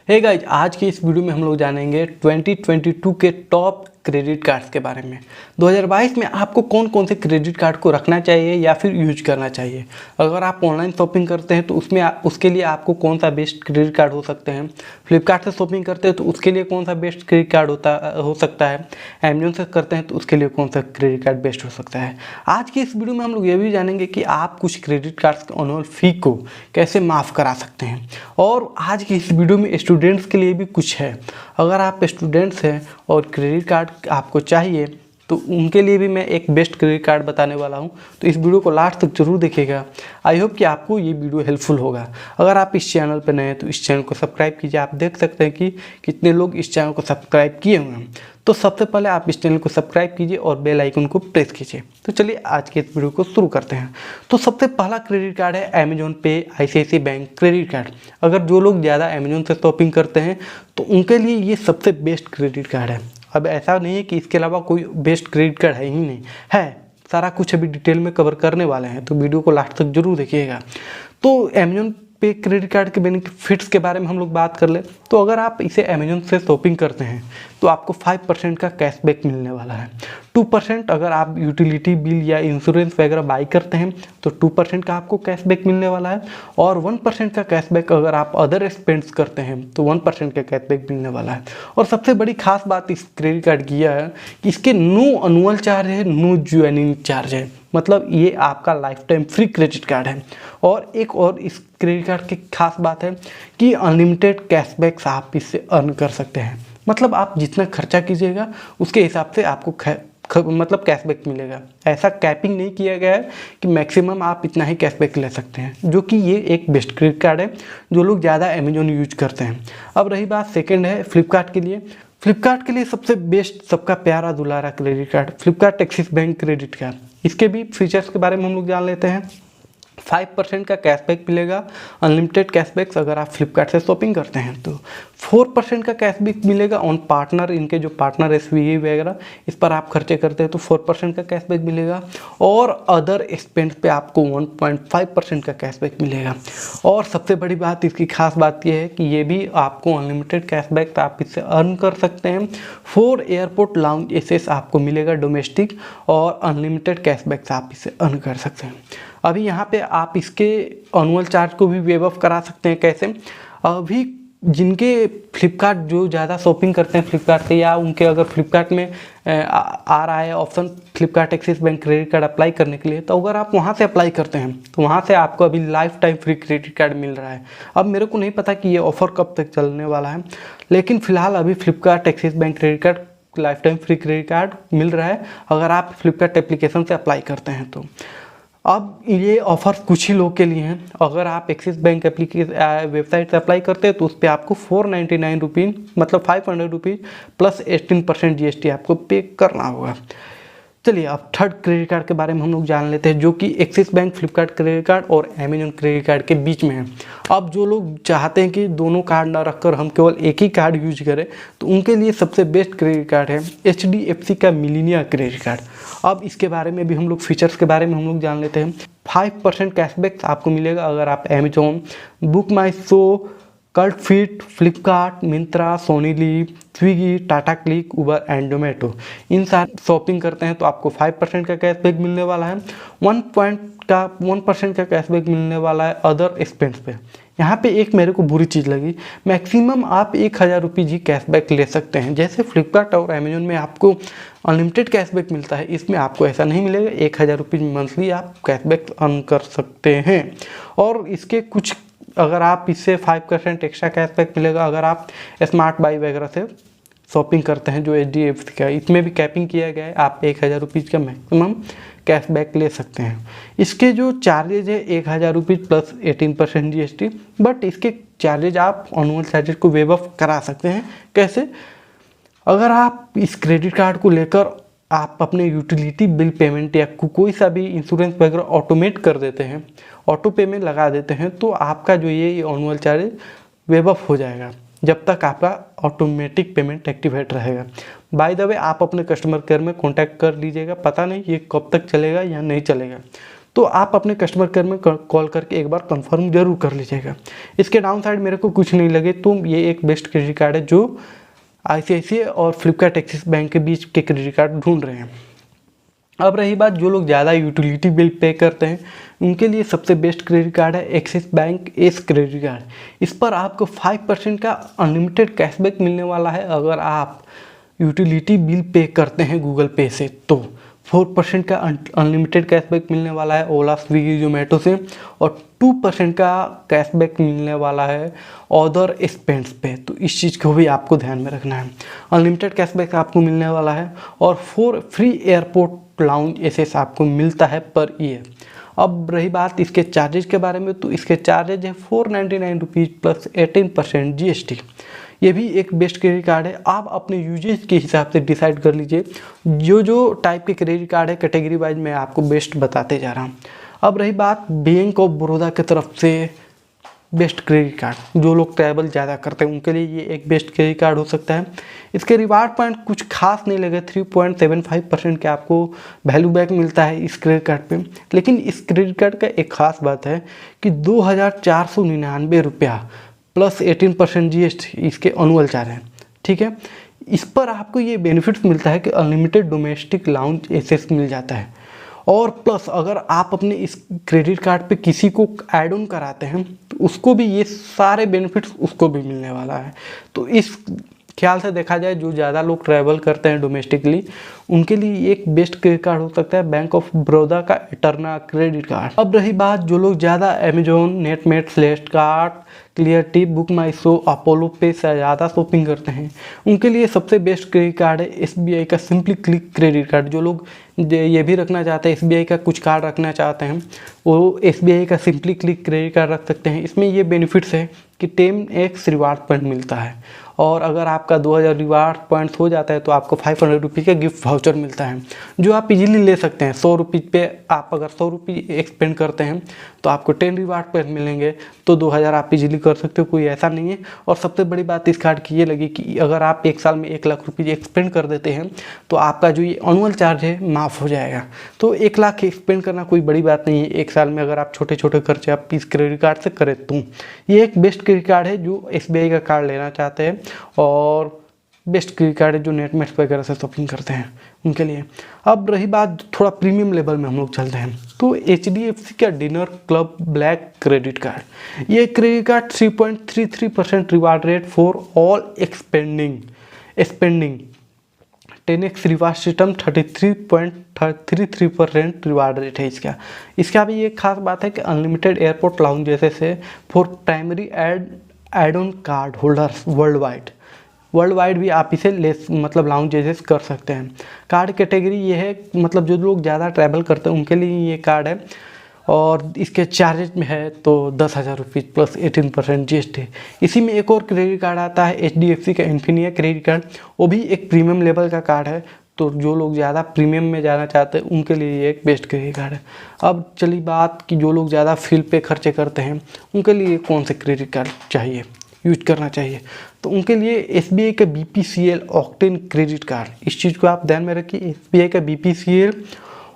Hey guys, आज की इस वीडियो में हम लोग जानेंगे 2022 के टॉप क्रेडिट कार्ड्स के बारे में। 2022 में आपको कौन कौन से क्रेडिट कार्ड को रखना चाहिए या फिर यूज करना चाहिए। अगर आप ऑनलाइन शॉपिंग करते हैं तो उसके लिए आपको कौन सा बेस्ट क्रेडिट कार्ड हो सकते हैं। फ्लिपकार्ट से शॉपिंग करते हैं तो उसके लिए कौन सा बेस्ट क्रेडिट कार्ड हो सकता है। अमेजोन से करते हैं तो उसके लिए कौन सा क्रेडिट कार्ड बेस्ट हो सकता है। आज की इस वीडियो में हम लोग ये भी जानेंगे कि आप कुछ क्रेडिट कार्ड्स के एनुअल फी को कैसे माफ़ करा सकते हैं। और आज की इस वीडियो में स्टूडेंट्स के लिए भी कुछ है। अगर आप स्टूडेंट्स हैं और क्रेडिट कार्ड आपको चाहिए तो उनके लिए भी मैं एक बेस्ट क्रेडिट कार्ड बताने वाला हूं, तो इस वीडियो को लास्ट तक जरूर देखिएगा। आई होप कि आपको ये वीडियो हेल्पफुल होगा। अगर आप इस चैनल पर नए हैं तो इस चैनल को सब्सक्राइब कीजिए। आप देख सकते हैं कि कितने लोग इस चैनल को सब्सक्राइब किए हुए हैं। तो सबसे पहले आप इस चैनल को सब्सक्राइब कीजिए और बेल आइकन को प्रेस कीजिए। तो चलिए आज के इस वीडियो को शुरू करते हैं। तो सबसे पहला क्रेडिट कार्ड है अमेजोन पे ICICI बैंक क्रेडिट कार्ड। अगर जो लोग ज़्यादा अमेजोन से शॉपिंग करते हैं तो उनके लिए ये सबसे बेस्ट क्रेडिट कार्ड है। अब ऐसा नहीं है कि इसके अलावा कोई बेस्ट क्रेडिट कार्ड है ही नहीं, है सारा कुछ अभी डिटेल में कवर करने वाले हैं, तो वीडियो को लास्ट तक जरूर देखिएगा। तो अमेजोन पे क्रेडिट कार्ड के बेनिफिट्स के बारे में हम लोग बात कर ले तो अगर आप इसे अमेजोन से शॉपिंग करते हैं तो आपको 5% का कैशबैक मिलने वाला है। 2% अगर आप यूटिलिटी बिल या इंश्योरेंस वगैरह बाई करते हैं तो 2% का आपको कैशबैक मिलने वाला है। और 1% का कैशबैक अगर आप अदर एक्सपेंस करते हैं तो 1% का कैशबैक मिलने वाला है। और सबसे बड़ी खास बात इस क्रेडिट कार्ड की यह है कि इसके नो एनुअल चार्ज है, नो ज्वाइनिंग चार्ज है। मतलब ये आपका life time free credit card है। और एक और इस क्रेडिट कार्ड की खास बात है कि अनलिमिटेड कैशबैक्स आप इससे अर्न कर सकते हैं। मतलब आप जितना खर्चा कीजिएगा उसके हिसाब से आपको मतलब कैशबैक मिलेगा। ऐसा कैपिंग नहीं किया गया है कि मैक्सिमम आप इतना ही कैशबैक ले सकते हैं, जो कि ये एक बेस्ट क्रेडिट कार्ड है जो लोग ज़्यादा अमेजोन यूज करते हैं। अब रही बात सेकेंड है फ्लिपकार्ट के लिए। फ्लिपकार्ट के लिए सबसे बेस्ट सबका प्यारा दुलारा credit card Flipkart Axis bank credit card. इसके भी फीचर्स के बारे में हम लोग जान लेते हैं। 5% का कैशबैक मिलेगा, अनलिमिटेड कैशबैक्स अगर आप फ्लिपकार्ट से शॉपिंग करते हैं तो 4% का कैशबैक मिलेगा ऑन पार्टनर। इनके जो पार्टनर है स्विगी वगैरह, इस पर आप खर्चे करते हैं तो 4% का कैशबैक मिलेगा। और अदर एक्सपेंस पे आपको 1.5% का कैशबैक मिलेगा। और सबसे बड़ी बात, इसकी खास बात यह है कि ये भी आपको अनलिमिटेड कैशबैक आप इससे अर्न कर सकते हैं। 4 एयरपोर्ट लाउंज एक्सेस आपको मिलेगा डोमेस्टिक, और अनलिमिटेड कैशबैक्स आप इससे अर्न कर सकते हैं। अभी यहाँ पे आप इसके एनुअल चार्ज को भी वेव ऑफ करा सकते हैं। कैसे? अभी जिनके फ्लिपकार्ट जो ज़्यादा शॉपिंग करते हैं फ्लिपकार्ट से, या उनके अगर फ्लिपकार्ट में आ रहा है option Flipkart Axis bank credit card apply करने के लिए, तो अगर आप वहाँ से अप्लाई करते हैं तो वहाँ से आपको अभी life time free credit card मिल रहा है। अब मेरे को नहीं पता कि ये ऑफ़र कब तक चलने वाला है, लेकिन फ़िलहाल अभी Flipkart Axis bank credit card life time free credit card मिल रहा है अगर आप फ्लिपकार्ट एप्लीकेशन से अप्लाई करते हैं तो। अब ये ऑफ़र कुछ ही लोग के लिए हैं। अगर आप एक्सिस बैंक एप्लीकेशन वेबसाइट से अप्लाई करते हैं तो उस पर आपको 499 रुपीज़ मतलब 500 रुपीज़ प्लस 18% GST आपको पे करना होगा। चलिए अब थर्ड क्रेडिट कार्ड के बारे में हम लोग जान लेते हैं, जो कि axis bank Flipkart credit card और अमेजोन क्रेडिट कार्ड के बीच में है। अब जो लोग चाहते हैं कि दोनों कार्ड ना रखकर हम केवल एक ही कार्ड यूज करें तो उनके लिए सबसे बेस्ट क्रेडिट कार्ड है HDFC का मिलीनिया क्रेडिट कार्ड। अब इसके बारे में भी हम लोग फीचर्स के बारे में हम लोग जान लेते हैं। 5% कैशबैक आपको मिलेगा अगर आप Amazon, Book My Show, Cult Fit, Flipkart, Myntra, Sony LIV, Swiggy, Tata Cliq, Uber and Zomato इन सारे शॉपिंग करते हैं तो आपको 5% का कैशबैक मिलने वाला है। 1% का कैशबैक मिलने वाला है अदर एक्सपेंस पे। यहाँ पे एक मेरे को बुरी चीज़ लगी, मैक्सिमम आप 1000 रुपीज़ ही कैशबैक ले सकते हैं। जैसे फ्लिपकार्ट और अमेजोन में आपको अनलिमिटेड कैशबैक मिलता है, इसमें आपको ऐसा नहीं मिलेगा। 1000 रुपीज़ मंथली आप कैशबैक अर्न कर सकते हैं। और इसके कुछ अगर आप इससे 5% एक्स्ट्रा कैशबैक मिलेगा अगर आप स्मार्ट बाई वगैरह से शॉपिंग करते हैं जो HDFC का, इसमें भी कैपिंग किया गया है। आप 1000 रुपीज़ का मैक्सिमम कैशबैक ले सकते हैं। इसके जो चार्जेज है 1000 रुपीज़ प्लस 18% GST, बट इसके चार्जेज आप एनुअल चार्जेज को वेव ऑफ करा सकते हैं। कैसे? अगर आप इस क्रेडिट कार्ड को लेकर आप अपने यूटिलिटी बिल पेमेंट या कोई सा भी इंश्योरेंस वगैरह ऑटोमेट कर देते हैं, ऑटो पे में लगा देते हैं, तो आपका जो ये एनुअल चार्ज वेव ऑफ हो जाएगा जब तक आपका ऑटोमेटिक पेमेंट एक्टिवेट रहेगा। बाय द वे आप अपने कस्टमर केयर में कॉन्टैक्ट कर लीजिएगा, पता नहीं ये कब तक चलेगा या नहीं चलेगा। तो आप अपने कस्टमर केयर में कॉल करके एक बार कंफर्म जरूर कर लीजिएगा। इसके डाउन साइड मेरे को कुछ नहीं लगे, तो ये एक बेस्ट क्रेडिट कार्ड है जो ICICI और फ्लिपकार्ट एक्सिस बैंक के बीच के क्रेडिट कार्ड ढूंढ रहे हैं। अब रही बात जो लोग ज़्यादा यूटिलिटी बिल पे करते हैं, उनके लिए सबसे बेस्ट क्रेडिट कार्ड है axis bank S credit card. इस पर आपको 5% का अनलिमिटेड कैशबैक मिलने वाला है अगर आप यूटिलिटी बिल पे करते हैं गूगल पे से, तो 4% का अनलिमिटेड कैशबैक मिलने वाला है ओला स्विगी जोमेटो से, और 2% का कैशबैक मिलने वाला है अदर स्पेंड्स पे। तो इस चीज़ को भी आपको ध्यान में रखना है। अनलिमिटेड कैशबैक आपको मिलने वाला है और 4 फ्री एयरपोर्ट लाउंज एसेस आपको मिलता है पर ईयर। अब रही बात इसके चार्जेज के बारे में, तो इसके चार्जेज है 499 रुपीज़ प्लस 18% GST। ये भी एक बेस्ट क्रेडिट कार्ड है। आप अपने यूजेज के हिसाब से डिसाइड कर लीजिए। जो टाइप के क्रेडिट कार्ड है कैटेगरी वाइज मैं आपको बेस्ट बताते जा रहा हूँ। अब रही बात बैंक ऑफ बड़ौदा की तरफ से बेस्ट क्रेडिट कार्ड, जो लोग ट्रैवल ज़्यादा करते हैं उनके लिए ये एक बेस्ट क्रेडिट कार्ड हो सकता है। इसके रिवार्ड पॉइंट कुछ खास नहीं लगे, 3.75% के आपको वैल्यू बैक मिलता है इस क्रेडिट कार्ड पे। लेकिन इस क्रेडिट कार्ड का एक खास बात है कि 2,499 रुपया प्लस 18% GST इसके एनुअल चार्ज हैं, ठीक है। इस पर आपको ये बेनिफिट्स मिलता है कि अनलिमिटेड डोमेस्टिक लाउंज एक्सेस मिल जाता है, और प्लस अगर आप अपने इस क्रेडिट कार्ड पे किसी को ऐड ऑन कराते हैं तो उसको भी ये सारे बेनिफिट्स उसको भी मिलने वाला है। तो इस ख्याल से देखा जाए जो ज़्यादा लोग ट्रैवल करते हैं डोमेस्टिकली, उनके लिए एक बेस्ट क्रेडिट कार्ड हो सकता है बैंक ऑफ बड़ौदा का इटर्ना क्रेडिट कार्ड। अब रही बात जो लोग ज़्यादा Amazon, नेटमेट, Flipkart, clarity, book My show, Apollo पे से ज़्यादा शॉपिंग करते हैं, उनके लिए सबसे बेस्ट क्रेडिट कार्ड है SBI का सिंपली क्लिक क्रेडिट कार्ड। जो लोग ये भी रखना चाहते हैं, SBI का कुछ कार्ड रखना चाहते हैं, वो SBI का सिंपली क्लिक क्रेडिट कार्ड रख सकते हैं। इसमें ये बेनिफिट्स है कि 10x रिवार्ड पॉइंट मिलता है, और अगर आपका 2000 रिवार्ड पॉइंट्स हो जाता है तो आपको 500 रुपीज़ का गिफ्ट वाउचर मिलता है, जो आप इजीली ले सकते हैं। 100 रुपीज़ पे आप अगर 100 रुपये एक्सपेंड करते हैं तो आपको 10 रिवार्ड पॉइंट मिलेंगे, तो 2000 आप इजीली कर सकते हो, कोई ऐसा नहीं है। और सबसे बड़ी बात इस कार्ड की ये लगी कि अगर आप एक साल में 1 लाख रुपये एक्सपेंड कर देते हैं तो आपका जो ये एनुअल चार्ज है माफ़ हो जाएगा। तो 1 लाख एक्सपेंड करना कोई बड़ी बात नहीं है एक साल में, अगर आप छोटे छोटे खर्चे आप इस क्रेडिट कार्ड से करें तो ये एक बेस्ट क्रेडिट कार्ड है जो SBI का कार्ड लेना चाहते हैं, और बेस्ट क्रेडिट कार्ड है जो नेटमेट वगैरह से शॉपिंग करते हैं उनके लिए। अब रही बात थोड़ा प्रीमियम लेवल में हम लोग चलते हैं, तो HDFC का dinner club black credit card. ये credit card 3.33% reward rate for all spending 10x reward system 33.33% reward rate है इसका। इसका भी एक खास बात है कि अनलिमिटेड एयरपोर्ट लाउंज जैसे से for primary add on card holders worldwide भी आप इसे मतलब लाउंज जैसे कर सकते हैं। कार्ड कैटेगरी ये है, मतलब जो लोग ज़्यादा ट्रैवल करते हैं उनके लिए ये कार्ड है, और इसके चार्जेज में है तो 10,000 रुपीज़ प्लस 18% GST। इसी में एक और क्रेडिट कार्ड आता है HDFC का इन्फिनिया क्रेडिट कार्ड, वो भी एक प्रीमियम लेवल का कार्ड है। तो जो लोग ज़्यादा प्रीमियम में जाना चाहते हैं उनके लिए ये एक बेस्ट क्रेडिट कार्ड है। अब चली बात कि जो लोग ज़्यादा फील पे खर्चे करते हैं उनके लिए कौन से क्रेडिट कार्ड चाहिए, यूज करना चाहिए, तो उनके लिए SBI का BPCL ऑक्टेन क्रेडिट कार्ड। इस चीज़ को आप ध्यान में रखिए, SBI का BPCL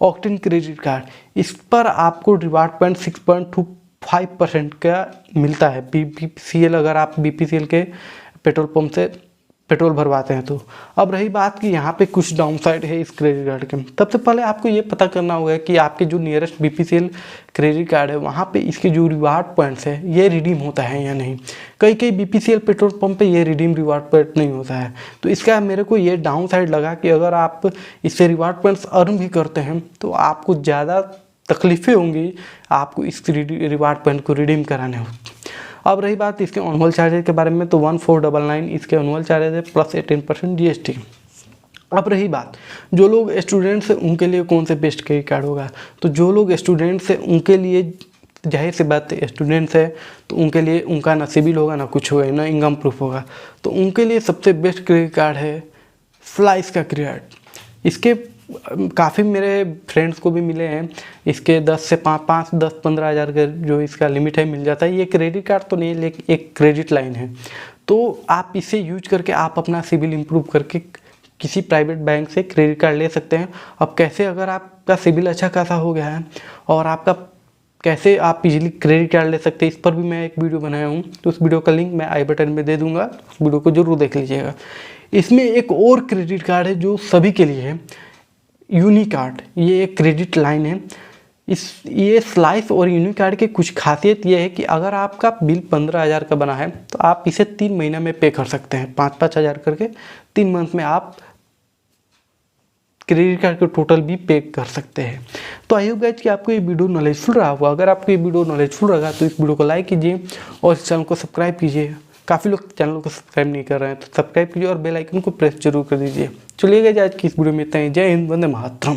ऑक्टेन क्रेडिट कार्ड, इस पर आपको रिवार्ड पॉइंट 6.25% का मिलता है। BPCL अगर आप BPCL के पेट्रोल पंप से पेट्रोल भरवाते हैं तो। अब रही बात कि यहाँ पे कुछ डाउन साइड है इस क्रेडिट कार्ड के। सबसे पहले आपको ये पता करना होगा कि आपके जो नियरेस्ट BPCL क्रेडिट कार्ड है वहाँ पे इसके जो रिवार्ड पॉइंट्स है ये रिडीम होता है या नहीं। कई BPCL पेट्रोल पंप पे ये रिडीम रिवार्ड पॉइंट नहीं होता है, तो इसका मेरे को ये डाउन साइड लगा कि अगर आप इससे रिवार्ड पॉइंट्स अर्न भी करते हैं तो आपको ज़्यादा तकलीफ़ें होंगी आपको इस रिवार्ड पॉइंट को रिडीम कराने हो। अब रही बात इसके एनुअल चार्जेस के बारे में, तो 1499 इसके एनुअल चार्जेस है प्लस 18% GST। अब रही बात जो लोग स्टूडेंट्स हैं उनके लिए कौन से बेस्ट क्रेडिट कार्ड होगा, तो जो लोग स्टूडेंट्स हैं उनके लिए जाहिर सी बात है, स्टूडेंट्स है तो उनके लिए उनका ना सिबिल होगा ना कुछ होगा ना इनकम प्रूफ होगा, तो उनके लिए सबसे बेस्ट क्रेडिट कार्ड है फ्लाइस का क्रेडिट। इसके काफ़ी मेरे फ्रेंड्स को भी मिले हैं, इसके 10 से 15 हज़ार का जो इसका लिमिट है मिल जाता है। ये क्रेडिट कार्ड तो नहीं है लेकिन एक क्रेडिट लाइन है, तो आप इसे यूज करके आप अपना सिबिल इम्प्रूव करके किसी प्राइवेट बैंक से क्रेडिट कार्ड ले सकते हैं। अब कैसे, अगर आपका सिबिल अच्छा खासा हो गया है और आपका कैसे आप इजीली क्रेडिट कार्ड ले सकते हैं, इस पर भी मैं एक वीडियो बनाया हूँ, तो उस वीडियो का लिंक मैं आई बटन में दे दूँगा, उस वीडियो को जरूर देख लीजिएगा। इसमें एक और क्रेडिट कार्ड है जो सभी के लिए है, यूनिकार्ड। ये एक क्रेडिट लाइन है। ये स्लाइस और यूनिकार्ड के कुछ खासियत ये है कि अगर आपका बिल 15,000 का बना है तो आप इसे 3 महीना में पे कर सकते हैं, 5-5 हज़ार करके 3 मंथ में आप क्रेडिट कार्ड के टोटल भी पे कर सकते हैं। तो आई होप गाइस कि आपको ये वीडियो नॉलेजफुल रहा होगा। अगर आपको ये वीडियो नॉलेजफुल रहा तो इस वीडियो को लाइक कीजिए और इस चैनल को सब्सक्राइब कीजिए। काफ़ी लोग चैनल को सब्सक्राइब नहीं कर रहे हैं, तो सब्सक्राइब कीजिए और बेल आइकन को प्रेस जरूर कर दीजिए। चलिए गाइस, आज की इस वीडियो में इतना ही। जय हिंद, वंदे मातरम।